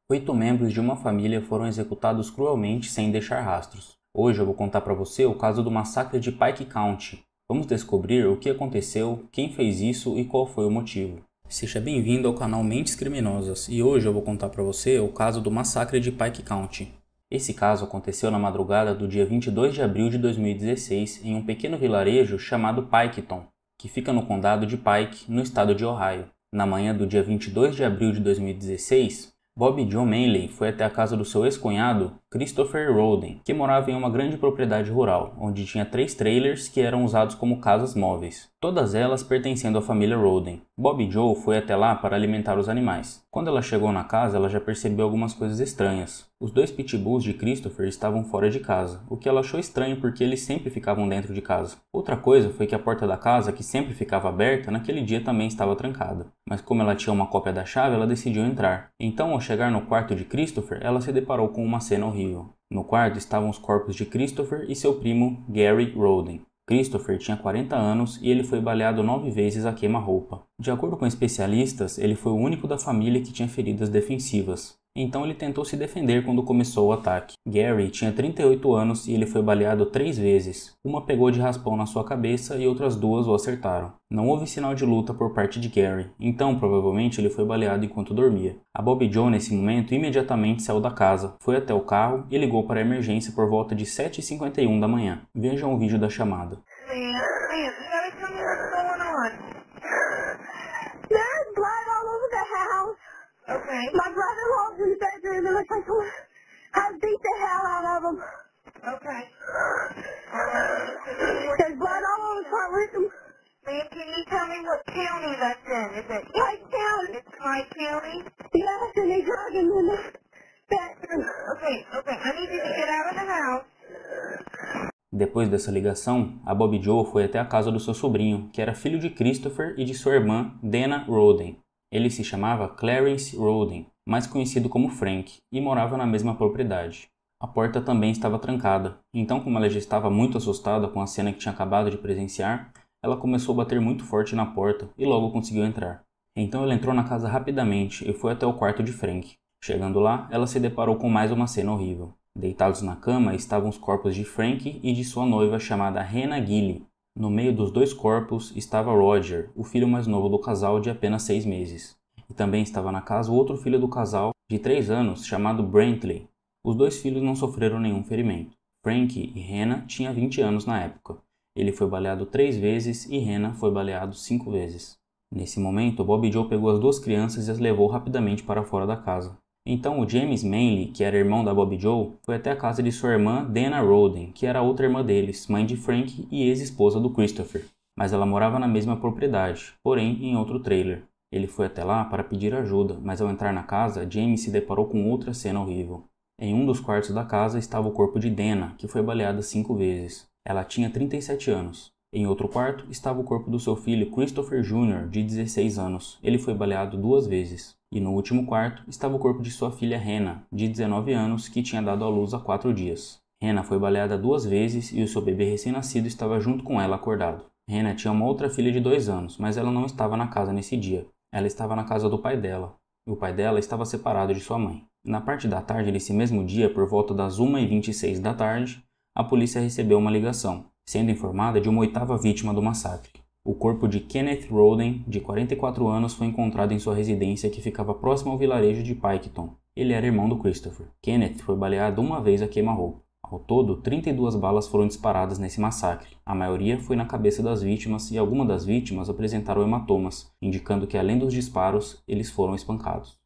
8 membros de uma família foram executados cruelmente sem deixar rastros. Hoje eu vou contar para você o caso do massacre de Pike County. Vamos descobrir o que aconteceu, quem fez isso e qual foi o motivo. Seja bem-vindo ao canal Mentes Criminosas e hoje eu vou contar para você o caso do massacre de Pike County. Esse caso aconteceu na madrugada do dia 22 de abril de 2016 em um pequeno vilarejo chamado Piketon, que fica no condado de Pike, no estado de Ohio. Na manhã do dia 22 de abril de 2016, Bobby Joe Manley foi até a casa do seu ex-cunhado, Christopher Roden, que morava em uma grande propriedade rural, onde tinha 3 trailers que eram usados como casas móveis, todas elas pertencendo à família Roden. Bobby Joe foi até lá para alimentar os animais. Quando ela chegou na casa, ela já percebeu algumas coisas estranhas. Os 2 pitbulls de Christopher estavam fora de casa, o que ela achou estranho porque eles sempre ficavam dentro de casa. Outra coisa foi que a porta da casa, que sempre ficava aberta, naquele dia também estava trancada. Mas como ela tinha uma cópia da chave, ela decidiu entrar. Então, ao chegar no quarto de Christopher, ela se deparou com uma cena horrível. No quarto estavam os corpos de Christopher e seu primo Gary Roden. Christopher tinha 40 anos e ele foi baleado 9 vezes a queima-roupa. De acordo com especialistas, ele foi o único da família que tinha feridas defensivas. Então ele tentou se defender quando começou o ataque. Gary tinha 38 anos e ele foi baleado 3 vezes. Uma pegou de raspão na sua cabeça e outras 2 o acertaram. Não houve sinal de luta por parte de Gary, então provavelmente ele foi baleado enquanto dormia. A Bobby Joe nesse momento imediatamente saiu da casa, foi até o carro e ligou para a emergência por volta de 7h51 da manhã. Vejam o vídeo da chamada. Okay. My brother-in-law's in the bedroom and looks like I beat the hell out of him. Okay. There's blood all over the front with him. Ma'am, can you tell me what county that's in? Is it Pike County? It's Pike County? Yes, and they drug him in the bedroom. Okay. I need you to get out of the house. Depois dessa ligação, a Bobby Joe foi até a casa do seu sobrinho, que era filho de Christopher e de sua irmã, Dana Roden. Ele se chamava Clarence Roden, mais conhecido como Frank, e morava na mesma propriedade. A porta também estava trancada, então como ela já estava muito assustada com a cena que tinha acabado de presenciar, ela começou a bater muito forte na porta e logo conseguiu entrar. Então ela entrou na casa rapidamente e foi até o quarto de Frank. Chegando lá, ela se deparou com mais uma cena horrível. Deitados na cama estavam os corpos de Frank e de sua noiva chamada Hannah Gilley. No meio dos 2 corpos estava Roger, o filho mais novo do casal de apenas 6 meses. E também estava na casa o outro filho do casal, de 3 anos, chamado Brantley. Os 2 filhos não sofreram nenhum ferimento. Frank e Hannah tinham 20 anos na época. Ele foi baleado 3 vezes e Hannah foi baleado 5 vezes. Nesse momento, Bobby Joe pegou as 2 crianças e as levou rapidamente para fora da casa. Então o James Manley, que era irmão da Bobby Joe, foi até a casa de sua irmã Dana Roden, que era a outra irmã deles, mãe de Frank e ex-esposa do Christopher. Mas ela morava na mesma propriedade, porém em outro trailer. Ele foi até lá para pedir ajuda, mas ao entrar na casa, James se deparou com outra cena horrível. Em um dos quartos da casa estava o corpo de Dana, que foi baleada 5 vezes. Ela tinha 37 anos. Em outro quarto estava o corpo do seu filho Christopher Jr., de 16 anos. Ele foi baleado 2 vezes. E no último quarto estava o corpo de sua filha Hannah, de 19 anos, que tinha dado à luz há 4 dias. Hannah foi baleada 2 vezes e o seu bebê recém-nascido estava junto com ela acordado. Hannah tinha uma outra filha de 2 anos, mas ela não estava na casa nesse dia. Ela estava na casa do pai dela. E o pai dela estava separado de sua mãe. Na parte da tarde desse mesmo dia, por volta das 1h26 da tarde, a polícia recebeu uma ligação, sendo informada de uma 8ª vítima do massacre. O corpo de Kenneth Roden, de 44 anos, foi encontrado em sua residência que ficava próximo ao vilarejo de Piketon. Ele era irmão do Christopher. Kenneth foi baleado 1 vez a queima-roupa. Ao todo, 32 balas foram disparadas nesse massacre. A maioria foi na cabeça das vítimas e algumas das vítimas apresentaram hematomas, indicando que além dos disparos, eles foram espancados.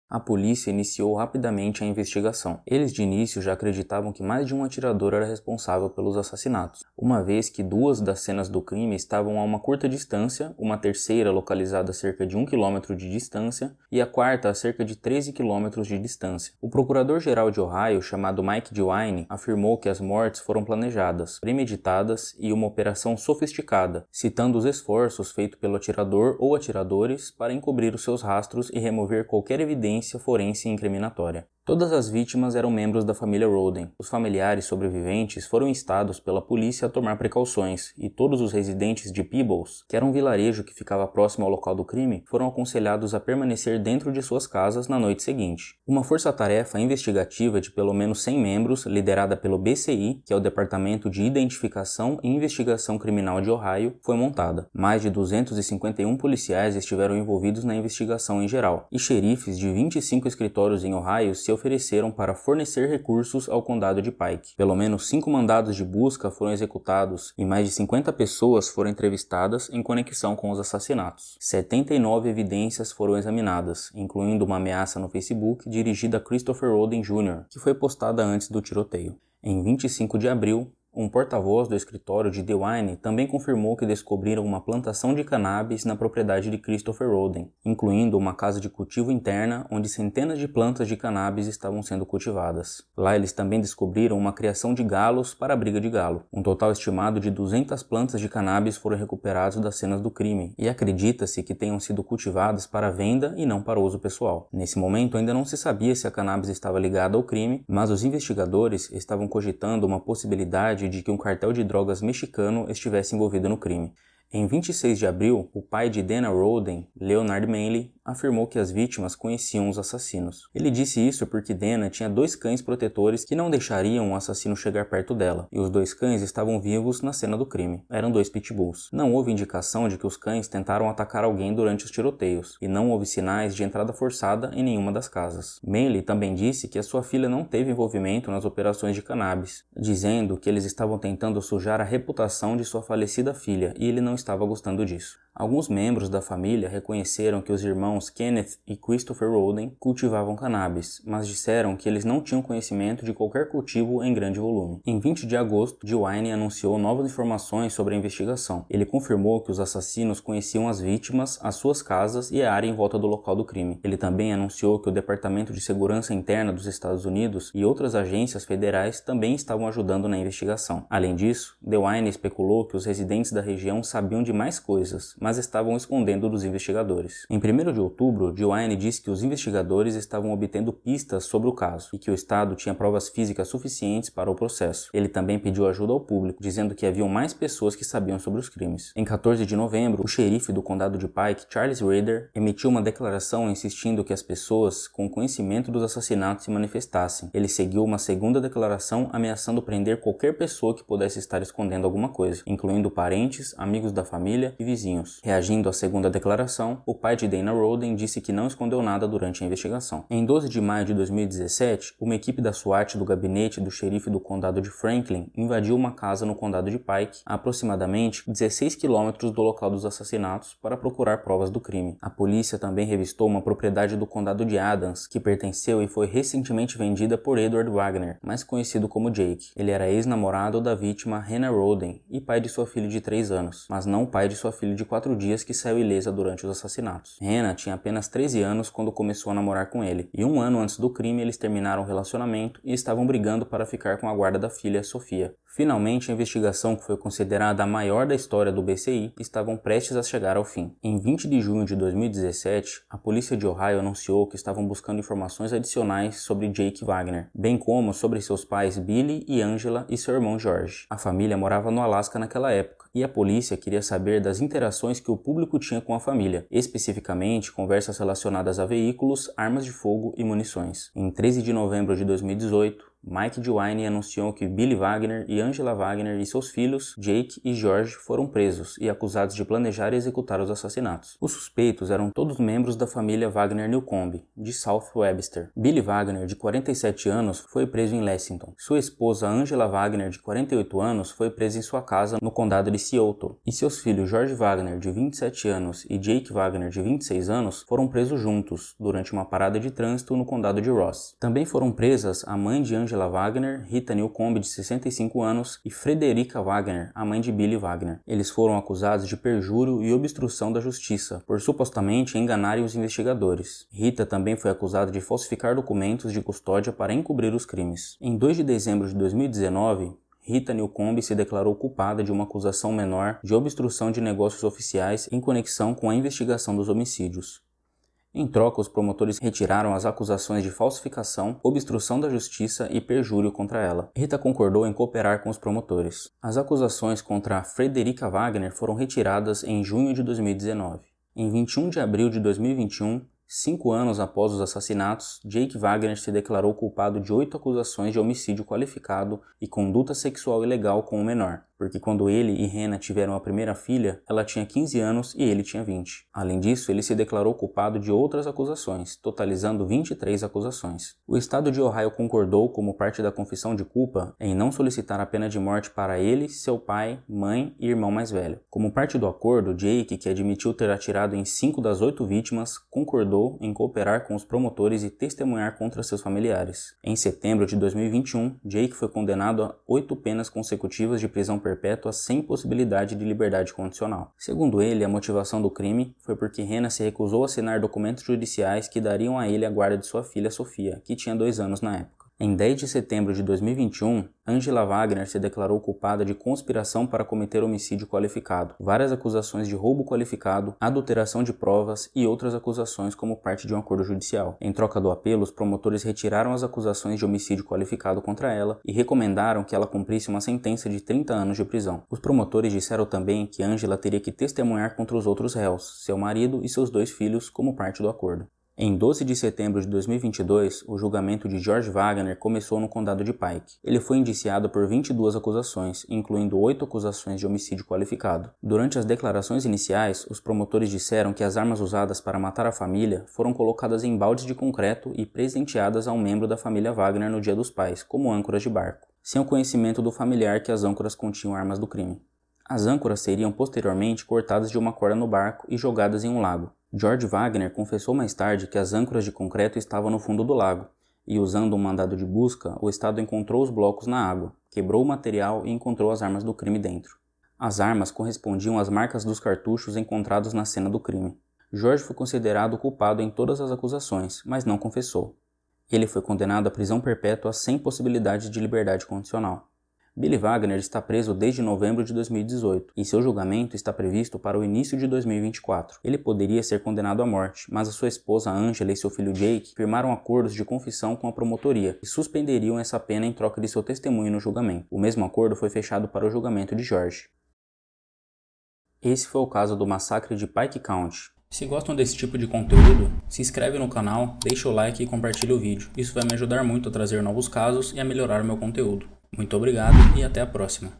A polícia iniciou rapidamente a investigação. Eles de início já acreditavam que mais de um atirador era responsável pelos assassinatos, uma vez que 2 das cenas do crime estavam a uma curta distância, uma terceira localizada a cerca de 1 km de distância e a quarta a cerca de 13 km de distância. O procurador-geral de Ohio, chamado Mike DeWine, afirmou que as mortes foram planejadas, premeditadas e uma operação sofisticada, citando os esforços feitos pelo atirador ou atiradores para encobrir os seus rastros e remover qualquer evidência forense incriminatória. Todas as vítimas eram membros da família Roden. Os familiares sobreviventes foram instados pela polícia a tomar precauções, e todos os residentes de Peebles, que era um vilarejo que ficava próximo ao local do crime, foram aconselhados a permanecer dentro de suas casas na noite seguinte. Uma força-tarefa investigativa de pelo menos 100 membros, liderada pelo BCI, que é o Departamento de Identificação e Investigação Criminal de Ohio, foi montada. Mais de 251 policiais estiveram envolvidos na investigação em geral, e xerifes de 25 escritórios em Ohio se ofereceram para fornecer recursos ao condado de Pike. Pelo menos 5 mandados de busca foram executados e mais de 50 pessoas foram entrevistadas em conexão com os assassinatos. 79 evidências foram examinadas, incluindo uma ameaça no Facebook dirigida a Christopher Roden Jr., que foi postada antes do tiroteio. Em 25 de abril, um porta-voz do escritório de DeWine também confirmou que descobriram uma plantação de cannabis na propriedade de Christopher Roden, incluindo uma casa de cultivo interna onde centenas de plantas de cannabis estavam sendo cultivadas. Lá eles também descobriram uma criação de galos para a briga de galo. Um total estimado de 200 plantas de cannabis foram recuperados das cenas do crime, e acredita-se que tenham sido cultivadas para venda e não para uso pessoal. Nesse momento ainda não se sabia se a cannabis estava ligada ao crime, mas os investigadores estavam cogitando uma possibilidade de que um cartel de drogas mexicano estivesse envolvido no crime. Em 26 de abril, o pai de Dana Roden, Leonard Manley, afirmou que as vítimas conheciam os assassinos. Ele disse isso porque Dana tinha 2 cães protetores que não deixariam o assassino chegar perto dela, e os 2 cães estavam vivos na cena do crime. Eram 2 pitbulls. Não houve indicação de que os cães tentaram atacar alguém durante os tiroteios, e não houve sinais de entrada forçada em nenhuma das casas. Manley também disse que a sua filha não teve envolvimento nas operações de cannabis, dizendo que eles estavam tentando sujar a reputação de sua falecida filha, e ele não estava gostando disso. Alguns membros da família reconheceram que os irmãos Kenneth e Christopher Roden cultivavam cannabis, mas disseram que eles não tinham conhecimento de qualquer cultivo em grande volume. Em 20 de agosto, DeWine anunciou novas informações sobre a investigação. Ele confirmou que os assassinos conheciam as vítimas, as suas casas e a área em volta do local do crime. Ele também anunciou que o Departamento de Segurança Interna dos Estados Unidos e outras agências federais também estavam ajudando na investigação. Além disso, DeWine especulou que os residentes da região sabiam de mais coisas, mas estavam escondendo dos investigadores. Em 1º de outubro, DeWine disse que os investigadores estavam obtendo pistas sobre o caso e que o Estado tinha provas físicas suficientes para o processo. Ele também pediu ajuda ao público, dizendo que haviam mais pessoas que sabiam sobre os crimes. Em 14 de novembro, o xerife do condado de Pike, Charles Rader, emitiu uma declaração insistindo que as pessoas com conhecimento dos assassinatos se manifestassem. Ele seguiu uma segunda declaração ameaçando prender qualquer pessoa que pudesse estar escondendo alguma coisa, incluindo parentes, amigos da família e vizinhos. Reagindo à segunda declaração, o pai de Dana Roden disse que não escondeu nada durante a investigação. Em 12 de maio de 2017, uma equipe da SWAT do gabinete do xerife do condado de Franklin invadiu uma casa no condado de Pike, a aproximadamente 16 quilômetros do local dos assassinatos, para procurar provas do crime. A polícia também revistou uma propriedade do condado de Adams, que pertenceu e foi recentemente vendida por Edward Wagner, mais conhecido como Jake. Ele era ex-namorado da vítima Hannah Roden e pai de sua filha de 3 anos, mas não pai de sua filha de 4 dias que saiu ilesa durante os assassinatos. Hannah tinha apenas 13 anos quando começou a namorar com ele, e 1 ano antes do crime eles terminaram o relacionamento e estavam brigando para ficar com a guarda da filha, Sofia. Finalmente, a investigação, que foi considerada a maior da história do BCI, estavam prestes a chegar ao fim. Em 20 de junho de 2017, a polícia de Ohio anunciou que estavam buscando informações adicionais sobre Jake Wagner, bem como sobre seus pais Billy e Angela e seu irmão George. A família morava no Alasca naquela época, e a polícia queria saber das interações que o público tinha com a família, especificamente conversas relacionadas a veículos, armas de fogo e munições. Em 13 de novembro de 2018, Mike DeWine anunciou que Billy Wagner e Angela Wagner e seus filhos, Jake e George, foram presos e acusados de planejar e executar os assassinatos. Os suspeitos eram todos membros da família Wagner Newcomb, de South Webster. Billy Wagner, de 47 anos, foi preso em Lexington. Sua esposa Angela Wagner, de 48 anos, foi presa em sua casa no condado de Seattle. E seus filhos George Wagner, de 27 anos, e Jake Wagner, de 26 anos, foram presos juntos durante uma parada de trânsito no condado de Ross. Também foram presas a mãe de Angela Wagner, Rita Newcomb, de 65 anos, e Frederica Wagner, a mãe de Billy Wagner. Eles foram acusados de perjúrio e obstrução da justiça, por supostamente enganarem os investigadores. Rita também foi acusada de falsificar documentos de custódia para encobrir os crimes. Em 2 de dezembro de 2019, Rita Newcomb se declarou culpada de uma acusação menor de obstrução de negócios oficiais em conexão com a investigação dos homicídios. Em troca, os promotores retiraram as acusações de falsificação, obstrução da justiça e perjúrio contra ela. Rita concordou em cooperar com os promotores. As acusações contra Frederica Wagner foram retiradas em junho de 2019. Em 21 de abril de 2021, 5 anos após os assassinatos, Jake Wagner se declarou culpado de 8 acusações de homicídio qualificado e conduta sexual ilegal com o menor, porque quando ele e Hannah tiveram a primeira filha, ela tinha 15 anos e ele tinha 20. Além disso, ele se declarou culpado de outras acusações, totalizando 23 acusações. O estado de Ohio concordou, como parte da confissão de culpa, em não solicitar a pena de morte para ele, seu pai, mãe e irmão mais velho. Como parte do acordo, Jake, que admitiu ter atirado em 5 das 8 vítimas, concordou em cooperar com os promotores e testemunhar contra seus familiares. Em setembro de 2021, Jake foi condenado a 8 penas consecutivas de prisão perpétua sem possibilidade de liberdade condicional. Segundo ele, a motivação do crime foi porque Hannah se recusou a assinar documentos judiciais que dariam a ele a guarda de sua filha Sofia, que tinha 2 anos na época. Em 10 de setembro de 2021, Angela Wagner se declarou culpada de conspiração para cometer homicídio qualificado, várias acusações de roubo qualificado, adulteração de provas e outras acusações como parte de um acordo judicial. Em troca do apelo, os promotores retiraram as acusações de homicídio qualificado contra ela e recomendaram que ela cumprisse uma sentença de 30 anos de prisão. Os promotores disseram também que Angela teria que testemunhar contra os outros réus, seu marido e seus 2 filhos, como parte do acordo. Em 12 de setembro de 2022, o julgamento de George Wagner começou no condado de Pike. Ele foi indiciado por 22 acusações, incluindo 8 acusações de homicídio qualificado. Durante as declarações iniciais, os promotores disseram que as armas usadas para matar a família foram colocadas em baldes de concreto e presenteadas a um membro da família Wagner no Dia dos Pais, como âncoras de barco, sem o conhecimento do familiar que as âncoras continham armas do crime. As âncoras seriam posteriormente cortadas de uma corda no barco e jogadas em um lago. George Wagner confessou mais tarde que as âncoras de concreto estavam no fundo do lago, e usando um mandado de busca, o Estado encontrou os blocos na água, quebrou o material e encontrou as armas do crime dentro. As armas correspondiam às marcas dos cartuchos encontrados na cena do crime. George foi considerado culpado em todas as acusações, mas não confessou. Ele foi condenado à prisão perpétua sem possibilidade de liberdade condicional. Billy Wagner está preso desde novembro de 2018 e seu julgamento está previsto para o início de 2024. Ele poderia ser condenado à morte, mas a sua esposa Angela e seu filho Jake firmaram acordos de confissão com a promotoria e suspenderiam essa pena em troca de seu testemunho no julgamento. O mesmo acordo foi fechado para o julgamento de George. Esse foi o caso do massacre de Pike County. Se gostam desse tipo de conteúdo, se inscreve no canal, deixa o like e compartilha o vídeo. Isso vai me ajudar muito a trazer novos casos e a melhorar o meu conteúdo. Muito obrigado e até a próxima.